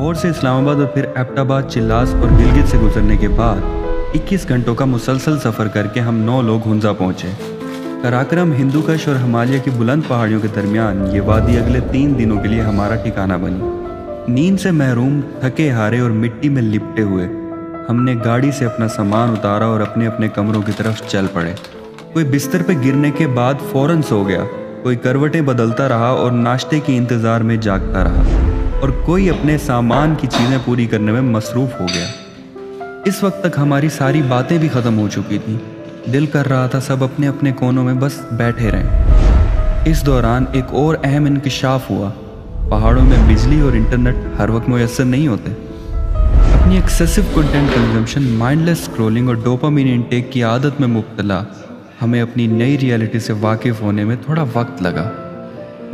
लाहौर से इस्लामाबाद और फिर एबटाबाद, चिल्लास और गिलगित से गुजरने के बाद 21 घंटों का मुसलसल सफ़र करके हम 9 लोग हुंजा पहुँचे। कराकरम, हिंदू कश और हिमालय की बुलंद पहाड़ियों के दरमियान ये वादी अगले 3 दिनों के लिए हमारा ठिकाना बनी। नींद से महरूम, थके हारे और मिट्टी में लिपटे हुए हमने गाड़ी से अपना सामान उतारा और अपने अपने कमरों की तरफ चल पड़े। कोई बिस्तर पे गिरने के बाद फ़ौरन सो गया, कोई करवटें बदलता रहा और नाश्ते के इंतज़ार में जागता रहा, और कोई अपने सामान की चीज़ें पूरी करने में मसरूफ़ हो गया। इस वक्त तक हमारी सारी बातें भी ख़त्म हो चुकी थी। दिल कर रहा था सब अपने अपने कोनों में बस बैठे रहें। इस दौरान एक और अहम इंकिशाफ हुआ। पहाड़ों में बिजली और इंटरनेट हर वक्त मुयस्सर नहीं होते। अपनी excessive content consumption, mindless scrolling और डोपामिन इनटेक की आदत में मुब्तला हमें अपनी नई रियलिटी से वाकिफ़ होने में थोड़ा वक्त लगा।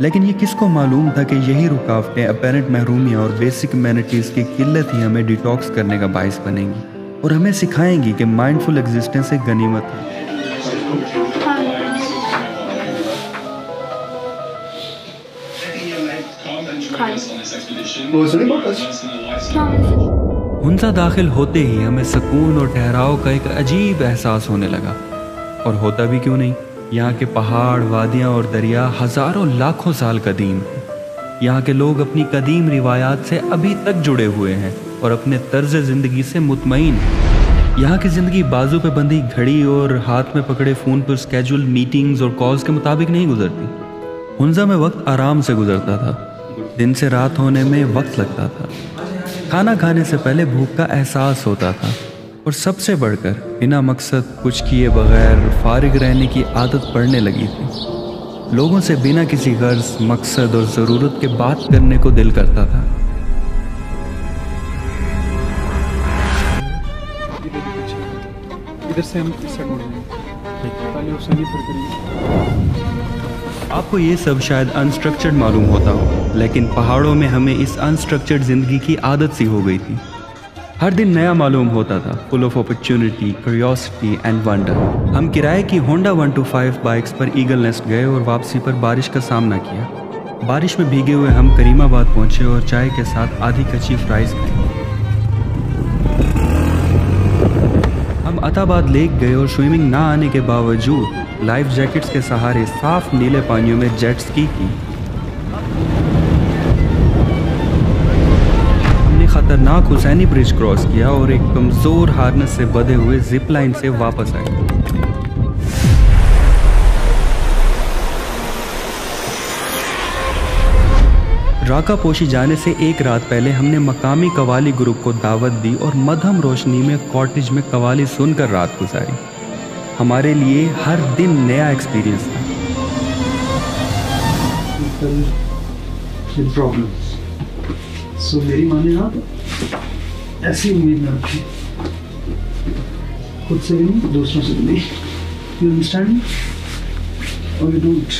लेकिन ये किसको मालूम था कि यही रुकावटें, अपेरेंट महरूमियाँ और बेसिक एमेनिटीज़ की किल्लत ही हमें डिटॉक्स करने का बाइस बनेंगी और हमें सिखाएंगी कि माइंडफुल एग्जिस्टेंस एक गनीमत है। हुंजा दाखिल होते ही हमें सुकून और ठहराव का एक अजीब एहसास होने लगा। और होता भी क्यों नहीं, यहाँ के पहाड़, वादियाँ और दरिया हज़ारों लाखों साल कदीम हैं। यहाँ के लोग अपनी कदीम रिवायात से अभी तक जुड़े हुए हैं और अपने तर्ज ज़िंदगी से मुतमईन हैं। यहाँ की ज़िंदगी बाजू पे बंधी घड़ी और हाथ में पकड़े फ़ोन पर स्केड्यूल मीटिंग्स और कॉल्स के मुताबिक नहीं गुजरती। हुंजा में वक्त आराम से गुजरता था। दिन से रात होने में वक्त लगता था। खाना खाने से पहले भूख का एहसास होता था। और सबसे बढ़कर बिना मकसद कुछ किए बगैर फारिग रहने की आदत पड़ने लगी थी। लोगों से बिना किसी गर्ज, मकसद और ज़रूरत के बात करने को दिल करता था। इधर से हम इस साइड मुड़ जाएंगे, पहले उस साइड पर करेंगे। आपको ये सब शायद अनस्ट्रक्चर्ड मालूम होता हो, लेकिन पहाड़ों में हमें इस अनस्ट्रक्चर्ड ज़िंदगी की आदत सी हो गई थी। हर दिन नया मालूम होता था, full of opportunity, curiosity and wonder. हम किराए की होंडा 125 बाइक्स पर ईगल नेस्ट गए और वापसी पर बारिश का सामना किया। बारिश में भीगे हुए हम करीमाबाद पहुंचे और चाय के साथ आधी कच्ची फ्राइज खाई। हम अताबाद लेक गए और स्विमिंग ना आने के बावजूद लाइफ जैकेट्स के सहारे साफ नीले पानियों में जेट स्की की। खतरनाक हुसैनी ब्रिज क्रॉस किया और एक कमज़ोर हार्नेस से बंधे हुए जिप लाइन से वापस आए। राका पोशी जाने से एक रात पहले हमने मकामी कवाली ग्रुप को दावत दी और मध्यम रोशनी में कॉटेज में कवाली सुनकर रात गुजारी। हमारे लिए हर दिन नया एक्सपीरियंस था। सो मेरी माने आप ऐसी उम्मीद न रखें, खुद से भी नहीं, दूसरों से भी नहीं। यू अंडरस्टैंड और यू डोंट।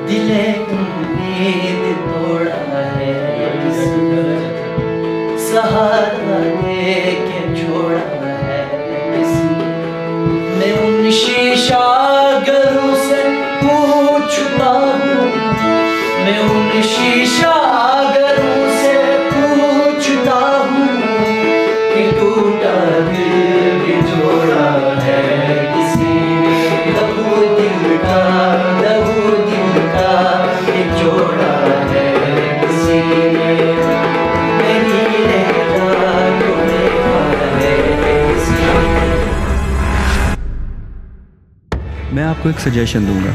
दिले उम्मीद तोड़ा है, सहारा दे के छोड़ा है किसी। मैं उन शीशा घरों से पूछता हूँ, मैं उन शीशा घरों से पूछता हूँ कि टूटा दिल भी जोड़ा है किसी ने। लहू दिल का जोड़ा है किसी ने, मेरी लहरा जोड़े है किसी ने। मैं आपको एक सजेशन दूंगा,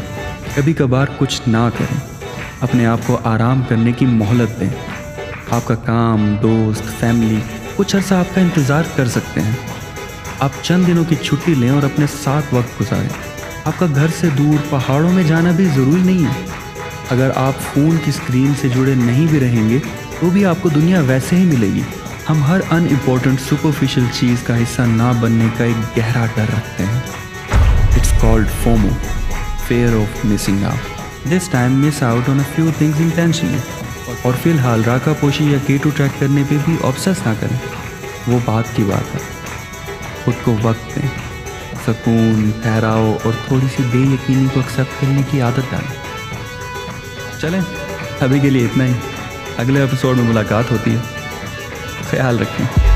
कभी कभार कुछ ना करें, अपने आप को आराम करने की मोहलत दें। आपका काम, दोस्त, फैमिली कुछ अर्सा आपका इंतज़ार कर सकते हैं। आप चंद दिनों की छुट्टी लें और अपने साथ वक्त गुजारें। आपका घर से दूर पहाड़ों में जाना भी ज़रूरी नहीं है। अगर आप फ़ोन की स्क्रीन से जुड़े नहीं भी रहेंगे तो भी आपको दुनिया वैसे ही मिलेगी। हम हर अनइम्पोर्टेंट सुपरफिशियल चीज़ का हिस्सा ना बनने का एक गहरा डर रखते हैं। It's called FOMO, fair of missing out. This time miss out on a few things intentionally. और फिलहाल राका पोशी या K2 ट्रैक करने पे भी ऑब्सेस ना करें, वो बात की बात है। खुद को वक्त दें, सुकून, ठहराव और थोड़ी सी बेयकीनी को एक्सेप्ट करने की आदत डालें। चलें, अभी के लिए इतना ही। अगले एपिसोड में मुलाकात होती है। ख्याल रखें।